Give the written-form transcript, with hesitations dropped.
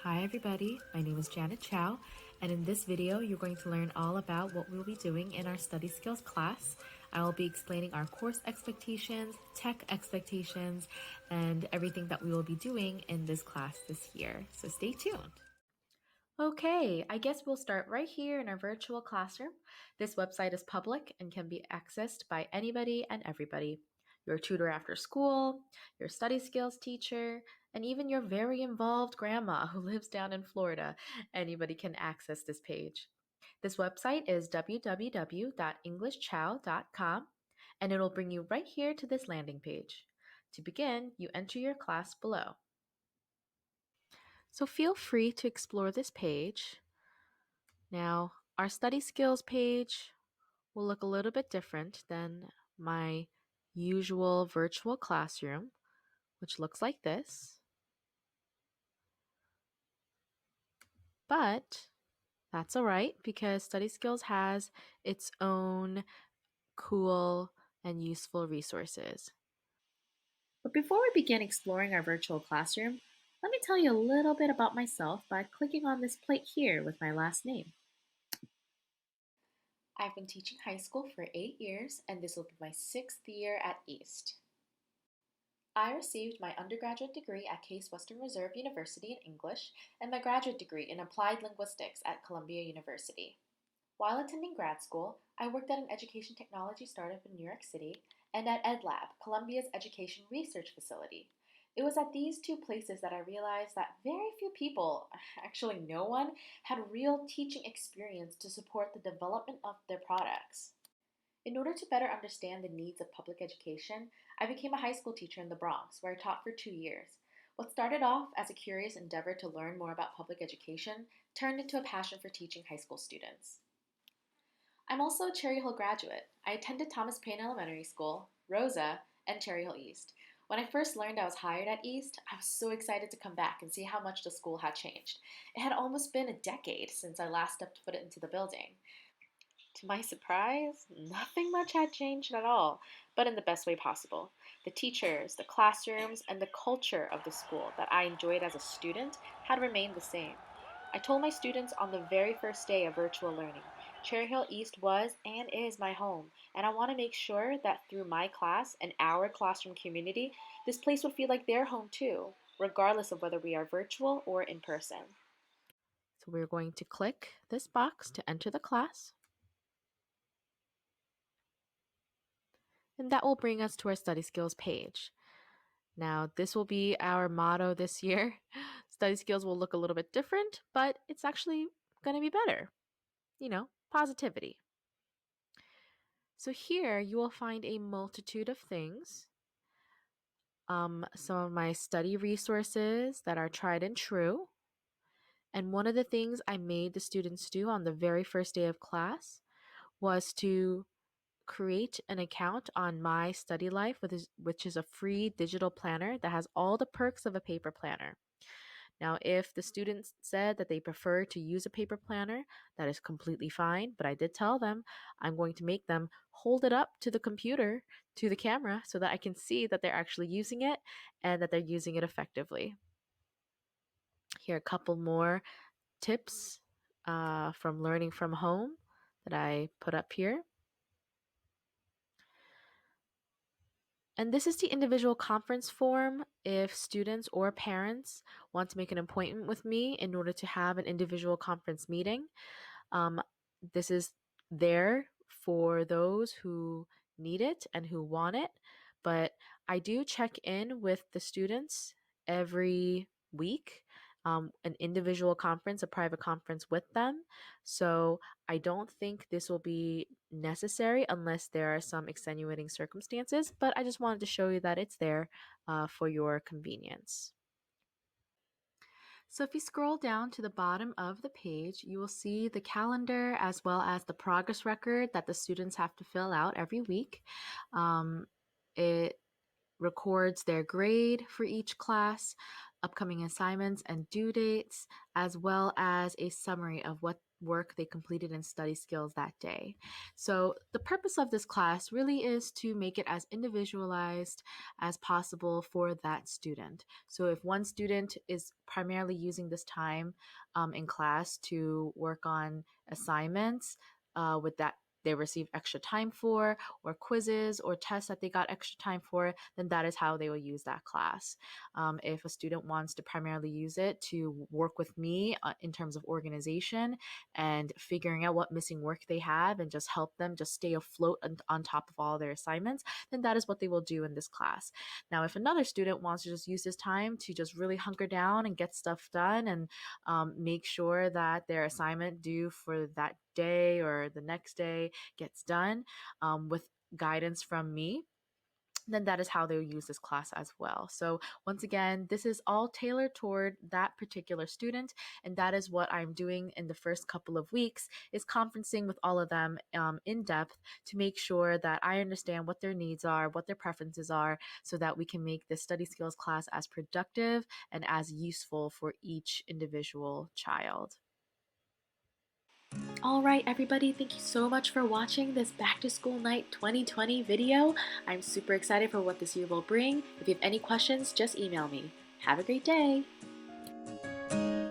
Hi everybody, my name is Janet Chow, and in this video you're going to learn all about what we'll be doing in our study skills class. I will be explaining our course expectations, tech expectations, and everything that we will be doing in this class this year, so stay tuned. Okay, I guess we'll start right here in our virtual classroom. This website is public and can be accessed by anybody and everybody. Your tutor after school, your study skills teacher, and even your very involved grandma who lives down in Florida. Anybody can access this page. This website is www.englishchow.com, and it'll bring you right here to this landing page. To begin, you enter your class below. So feel free to explore this page. Now, our study skills page will look a little bit different than my usual virtual classroom, which looks like this. But that's all right because Study Skills has its own cool and useful resources. But before we begin exploring our virtual classroom, let me tell you a little bit about myself by clicking on this plate here with my last name. I've been teaching high school for 8 years, and this will be my 6th year at East. I received my undergraduate degree at Case Western Reserve University in English and my graduate degree in Applied Linguistics at Columbia University. While attending grad school, I worked at an education technology startup in New York City and at EdLab, Columbia's education research facility. It was at these two places that I realized that very few people, actually no one, had real teaching experience to support the development of their products. In order to better understand the needs of public education, I became a high school teacher in the Bronx, where I taught for 2 years. What started off as a curious endeavor to learn more about public education turned into a passion for teaching high school students. I'm also a Cherry Hill graduate. I attended Thomas Paine Elementary School, Rosa, and Cherry Hill East. When I first learned I was hired at East, I was so excited to come back and see how much the school had changed. It had almost been a decade since I last stepped foot into the building. To my surprise, nothing much had changed at all, but in the best way possible. The teachers, the classrooms, and the culture of the school that I enjoyed as a student had remained the same. I told my students on the very first day of virtual learning, Cherry Hill East was and is my home, and I want to make sure that through my class and our classroom community, this place would feel like their home too, regardless of whether we are virtual or in person. So we're going to click this box to enter the class. And that will bring us to our study skills page. Now, this will be our motto this year. Study skills will look a little bit different, but it's actually going to be better. Positivity. So here you will find a multitude of things. Some of my study resources that are tried and true. And one of the things I made the students do on the very first day of class was to create an account on My Study Life, which is a free digital planner that has all the perks of a paper planner. Now, if the students said that they prefer to use a paper planner, that is completely fine. But I did tell them I'm going to make them hold it up to the computer, to the camera, so that I can see that they're actually using it and that they're using it effectively. Here are a couple more tips from learning from home that I put up here. And this is the individual conference form if students or parents want to make an appointment with me in order to have an individual conference meeting. This is there for those who need it and who want it, but I do check in with the students every week, an individual conference, a private conference with them. So I don't think this will be necessary unless there are some extenuating circumstances, but I just wanted to show you that it's there for your convenience. So if you scroll down to the bottom of the page, you will see the calendar as well as the progress record that the students have to fill out every week. It records their grade for each class, upcoming assignments and due dates, as well as a summary of what work they completed in study skills that day. So the purpose of this class really is to make it as individualized as possible for that student. So if one student is primarily using this time in class to work on assignments with that they receive extra time for, or quizzes or tests that they got extra time for, then that is how they will use that class. If a student wants to primarily use it to work with me in terms of organization and figuring out what missing work they have and just help them just stay afloat on top of all their assignments, then that is what they will do in this class. Now, if another student wants to just use this time to just really hunker down and get stuff done and make sure that their assignment due for that day or the next day gets done with guidance from me, then that is how they'll use this class as well. So once again, this is all tailored toward that particular student, and that is what I'm doing in the first couple of weeks, is conferencing with all of them in depth to make sure that I understand what their needs are, what their preferences are, so that we can make this study skills class as productive and as useful for each individual child. Alright everybody, thank you so much for watching this Back to School Night 2020 video. I'm super excited for what this year will bring. If you have any questions, just email me. Have a great day!